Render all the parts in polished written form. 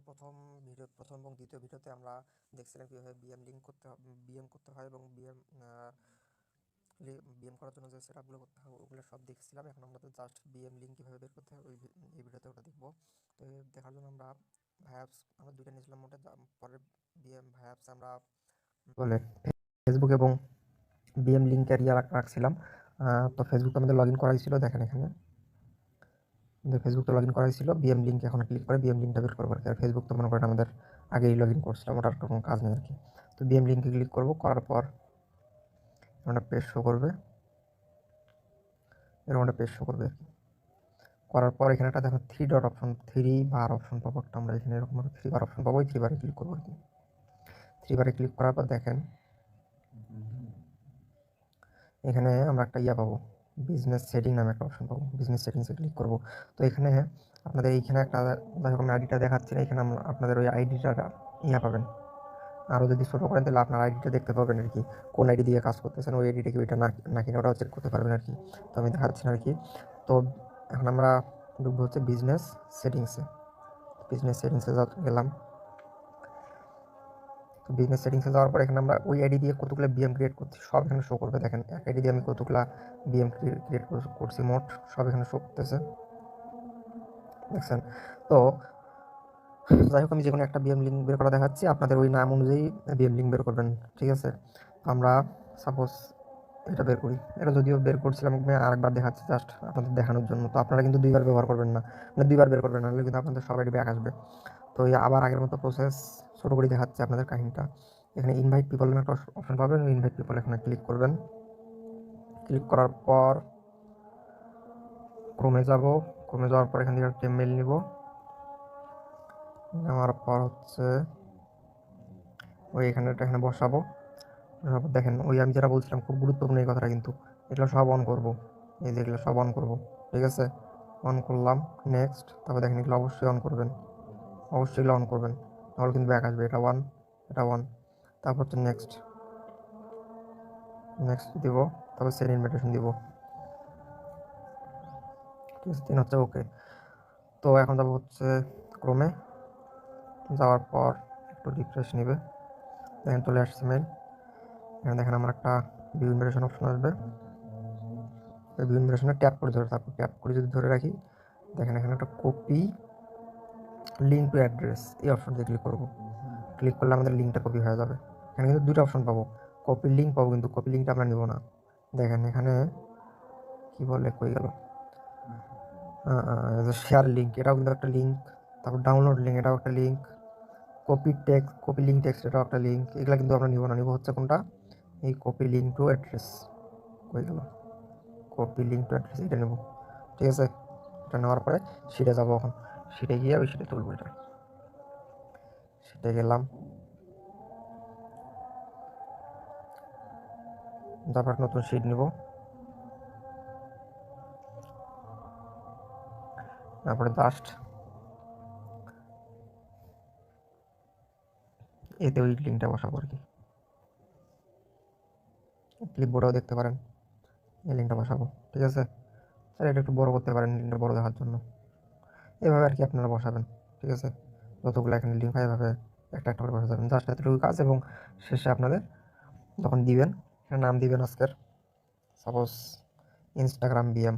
প্রথম এবং দ্বিতীয় ভিডিওতে আমরা দেখছিলাম কীভাবে বিএম করতে হয় এবং বিএম করার জন্য যে সেটআপগুলো করতে হয় ওগুলো সব দেখছিলাম। এখন আমরা তো জাস্ট বিএম লিঙ্ক কীভাবে বের করতে হয় এই ভিডিওতে ওটা দেখবো। তো দেখার জন্য আমরা ভায়াপস আমরা দুইটা নিয়েছিলাম মোটে, পরে বিএম ভায়াপস আমরা বলে ফেসবুক এবং বিএম লিঙ্কের রাখছিলাম। তো ফেসবুকে আমাদের লগ ইন করা হয়েছিল, দেখেন এখানে ফেসবুকে লগ ইন করা হয়েছিল। বিএম লিঙ্ক এখন ক্লিক করে বিএম লিঙ্কটা বের করবো আর কি। আর ফেসবুক তো মনে করেন আমাদের আগেই লগ ইন করছিলাম, ওটার কোনো কাজ নেই আর কি। তো বিএম লিঙ্কে ক্লিক করবো, করার পর একটা পেজ শো করবে, এরকম একটা পেজ শো করবে আর কি। করার পর এখানে একটা দেখো থ্রি বার অপশন পাবো একটা, আমরা এখানে এরকম 3 বার অপশন পাবো। 3 বারে ক্লিক করবো আর কি। 3 বারে ক্লিক করার পর দেখেন এখানে আমরা একটা পাবো, বিজনেস সেটিং নামে একটা অপশন পাবো। বিজনেস সেটিংসে ক্লিক করবো। তো এখানে আপনাদের এইখানে একটা যখন আইডিটা দেখাচ্ছে না, এখানে আপনাদের ওই আইডিটা পাবেন। আরও যদি ছোটো করেন তাহলে আপনার আইডিটা দেখতে পাবেন আর কি, কোন আইডি দিয়ে কাজ করতেছেন, ওই আইডিটা কি ওইটা না কিনা ওটাও চেক করতে পারবেন আর কি। তো আমি দেখাচ্ছি না আর কি। তো এখন আমরা ঢুকবো হচ্ছে বিজনেস সেটিংসে গেলাম। তো বিজনেস সেটিংসে যাওয়ার পর এখানে আমরা ওই আইডি দিয়ে কতগুলো বিএম ক্রিয়েট করছি সব এখানে শো করবে। দেখেন এক আইডি দিয়ে আমি কতগুলো বিএম ক্রিয়েট করছি মোট, সব এখানে শো করতেছে, দেখছেন। তো যাই হোক, আমি যে কোনো একটা বিএম লিঙ্ক বের করা দেখাচ্ছি, আপনাদের ওই নাম অনুযায়ী বিএম লিঙ্ক বের করবেন, ঠিক আছে। আমরা সাপোজ এটা বের করি, এটা যদিও বের করছিলাম আমি আরেকবার দেখাচ্ছি জাস্ট আপনাদের দেখানোর জন্য। তো আপনারা কিন্তু দুইবার ব্যবহার করবেন না, মানে দুইবার বের করবেন না, নাহলে কিন্তু আপনাদের সব আইডি ব্যাক আসবে। তো আবার আগের মতো প্রসেস ছোটো করে দেখাচ্ছে আপনাদের কাহিনীটা। এখানে ইনভাইট পিপল নামে একটা অপশন পাবেন, ওই ইনভাইট পিপল এখানে ক্লিক করবেন। ক্লিক করার পর ক্রোমে যাওয়ার পর এখান থেকে একটা মেল নিব। নেওয়ার পর হচ্ছে এখানে বসাবো। দেখেন ওই আমি যেটা বলছিলাম খুব গুরুত্বপূর্ণ এই কথাটা, কিন্তু এগুলো সব অন করবো, এই যে এগুলো সব অন করবো, ঠিক আছে। অন করলাম, নেক্সট। তারপর দেখেন এগুলো অবশ্যই অন করবেন, অবশ্যই এগুলো অন করবেন, তাহলে কিন্তু ব্যাক আসবে। এটা ওয়ান। তারপর হচ্ছে নেক্সট দিব, তারপর সেন্ড ইনভিটেশন দিব, ঠিক আছে। 3 হচ্ছে ওকে। তো এখন যাবো হচ্ছে ক্রোমে, যাওয়ার পর একটু রিফ্রেশ নেবে, দেখেন চলে আসছে মেল। এখানে দেখেন আমার একটা ভিউ ইনভিটেশন অপশন আসবে, এই ভিউ ইনভিটেশনে ট্যাপ করে ধরে থাকবো। ট্যাপ করে যদি ধরে রাখি, দেখেন এখানে একটা কপি লিঙ্ক টু অ্যাড্রেস, এই অপশনটা ক্লিক করবো। ক্লিক করলে আমাদের লিঙ্কটা কপি হয়ে যাবে। এখানে কিন্তু দুটো অপশন পাবো, কপি লিঙ্ক পাবো, কিন্তু কপি লিঙ্কটা আমরা নিব না। দেখেন এখানে কি বলে, কই গেল, শেয়ার লিঙ্ক, এটাও কিন্তু একটা লিঙ্ক। তারপর ডাউনলোড লিঙ্ক, এটাও একটা লিঙ্ক। কপি লিঙ্ক টেক্সট, এটাও একটা লিঙ্ক। এগুলো কিন্তু আমরা নিব না, নিব হচ্ছে কোনটা, এই কপি লিঙ্ক টু অ্যাড্রেস। কই গেল, কপি লিঙ্ক টু অ্যাড্রেস, এটা নেব, ঠিক আছে। এটা নেওয়ার পরে সিটে যাবো, এখন সিটে গিয়ে ওই সিটে তুলবো। এটা সিটে গেলাম, তারপর নতুন সিট নিব। তারপরে জাস্ট এতে ওই লিঙ্কটা বসাবো আর কি। ক্লিপবোর্ডেও দেখতে পারেন, এই লিঙ্কটা বসাবো, ঠিক আছে। স্যার এটা একটু বড় করতে পারেন লিঙ্কটা বড় দেখার জন্য, এভাবে আর কি আপনারা বসাবেন, ঠিক আছে। যতগুলো এখানে লিঙ্ক হয় এভাবে একটা একটা করে বসাবেন, জাস্ট এতটুকু কাজ। এবং শেষে আপনাদের যখন দিবেন, এখানে নাম দিবেন আজকের, সাপোজ ইনস্টাগ্রাম বিএম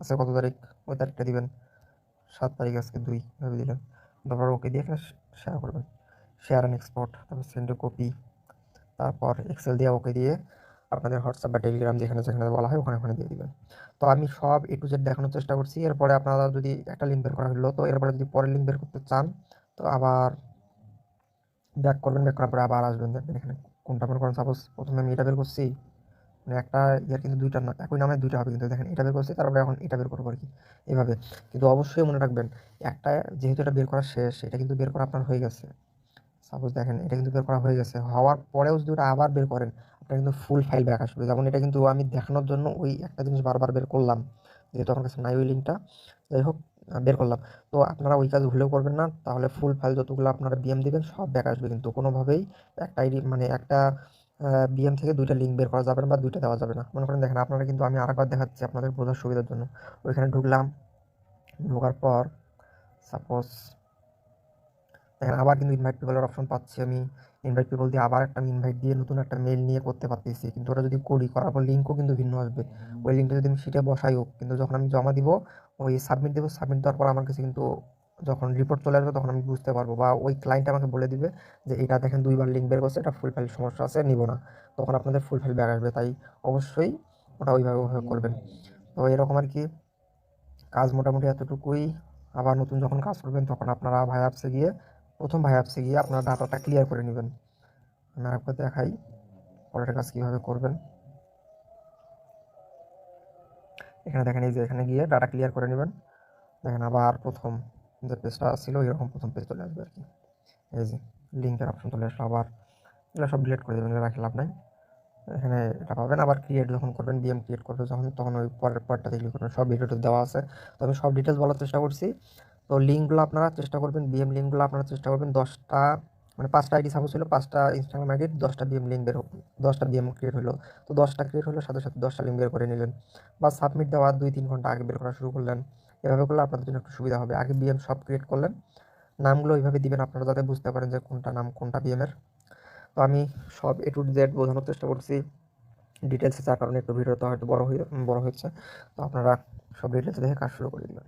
আজকে কত তারিখ, ওই তারিখটা দিবেন। 7 তারিখ, আজকে 2 ভেবে দিলেন। তারপর ওকে দিয়ে এখানে শেয়ার করবেন, শেয়ার অ্যান্ড এক্সপোর্ট, তারপর সেন্ড কপি, তারপর এক্সেল দিয়ে ওকে দিয়ে আপনাদের হোয়াটসঅ্যাপ বা টেলিগ্রাম যেখানে যেখানে বলা হয় ওখানে ওখানে দিয়ে দিবেন। তো আমি সব A to Z দেখানোর চেষ্টা করছি। এরপরে আপনারা যদি একটা লিঙ্ক বের করা হলো, তো এরপরে যদি পরের লিঙ্ক বের করতে চান, তো আবার ব্যাক করবেন, ব্যাক করার পরে আবার আসবেন, দেখবেন এখানে কোনটা বের করেন। সাপোজ প্রথমে আমি এটা বের করছি, মানে একটা কিন্তু দুইটা না, একই নামে দুইটা হবে, কিন্তু দেখেন এটা বের করছি, তারপরে এখন এটা বের করবো আর কি, এভাবে। কিন্তু অবশ্যই মনে রাখবেন, একটা যেহেতু এটা বের করা শেষ, এটা কিন্তু বের করা আপনার হয়ে গেছে। সাপোজ দেখেন এটা কিন্তু বের করা হয়ে গেছে, হওয়ার পরেও যদি ওটা আবার বের করেন, আপনার কিন্তু ফুল ফাইল ব্যাক আসবে। যেমন এটা কিন্তু আমি দেখানোর জন্য ওই একটা জিনিস বারবার বের করলাম, যেহেতু আমার কাছে নাই ওই লিঙ্কটা। যাই হোক, বের করলাম। তো আপনারা ওই কাজ ভুলেও করবেন না, তাহলে ফুল ফাইল যতগুলো আপনারা বিএম দিবেন সব ব্যাক আসবে। কিন্তু কোনোভাবেই একটা আইডি মানে একটা বিএম থেকে দুইটা লিঙ্ক বের করা যাবে না বা দুইটা দেওয়া যাবে না। মনে করেন দেখেন আপনারা কিন্তু আমি আরেকবার দেখাচ্ছি আপনাদের বোঝার সুবিধার জন্য। ওইখানে ঢুকলাম, ঢোকার পর সাপোজ দেখেন আবার কিন্তু ইনভাইট পিপলের অপশন পাচ্ছি আমি। ইনভাইট পিপল দিয়ে আবার একটা ইনভাইট দিয়ে নতুন একটা মেল নিয়ে করতে পারতেছি, কিন্তু ওটা যদি করি, করার পর লিঙ্কও কিন্তু ভিন্ন আসবে। ওই লিঙ্কটা যদি আমি সিটে বসাইও, কিন্তু যখন আমি জমা দিব, ওই সাবমিট দেবো, সাবমিট দেওয়ার পর আমার কাছে কিন্তু যখন রিপোর্ট চলে আসবে তখন আমি বুঝতে পারবো, বা ওই ক্লায়েন্ট আমাকে বলে দিবে যে এটা দেখেন 2বার লিঙ্ক বের করছে, এটা ফুল ফাইল সমস্যা আছে, নিব না। তখন আপনাদের ফুল ফাইল ব্যাক আসবে। তাই অবশ্যই ওটা ওইভাবে করবেন। তো এরকম আর কি কাজ মোটামুটি এতটুকুই। আবার নতুন যখন কাজ করবেন তখন আপনারা ভাই অ্যাপসে গিয়ে, প্রথম ভাই অ্যাপসে গিয়ে আপনারা ডাটাটা ক্লিয়ার করে নেবেন। আমি আরেকবার দেখাই পরের কাজ কীভাবে করবেন। এখানে দেখেন, এই যে এখানে গিয়ে ডাটা ক্লিয়ার করে নেবেন। দেখেন আবার প্রথম যে পেজটা ছিল এরকম প্রথম পেজ চলে আসবে আর কি। এই যে লিঙ্কের অপশন চলে আসলো। আবার এগুলো সব ডিলিট করে দেবেন, এগুলো রাখে লাভ নাই। এখানে এটা পাবেন। আবার ক্রিয়েট যখন করবেন, বিএম ক্রিয়েট করবে যখন, তখন ওই পরের পার্টটাতে ক্লিক করবেন। সব ভিডিওতে দেওয়া আছে, তো আমি সব ডিটেলস বলার চেষ্টা করছি। তো লিঙ্কগুলো আপনারা চেষ্টা করবেন, বিএম লিঙ্কগুলো আপনারা চেষ্টা করবেন 10টা, মানে 5টা আইডি সাপোজ ছিল, 5টা ইনস্টাগ্রাম আইডির 10টা বিএম লিঙ্ক বের, 10টা বিএম ক্রিয়েট হলো। তো 10টা ক্রিয়েট হলো, সাথে সাথে 10টা লিঙ্ক বের করে নিলেন, বা সাবমিট দেওয়ার 2-3 ঘন্টা আগে বের করা শুরু করলেন। এভাবে করলে আপনাদের জন্য একটু সুবিধা হবে। আগে বিএম সব ক্রিয়েট করলেন, নামগুলো ওইভাবে দিবেন আপনারা যাতে বুঝতে পারেন যে কোনটা নাম কোনটা বিএমের। তো আমি সব A to Z বোঝানোর চেষ্টা করছি ডিটেলসে, যার কারণে একটু ভিডিওটা হয়তো বড় হয়েছে। তো আপনারা সব ডিটেলস দেখে কাজ শুরু করে দিবেন।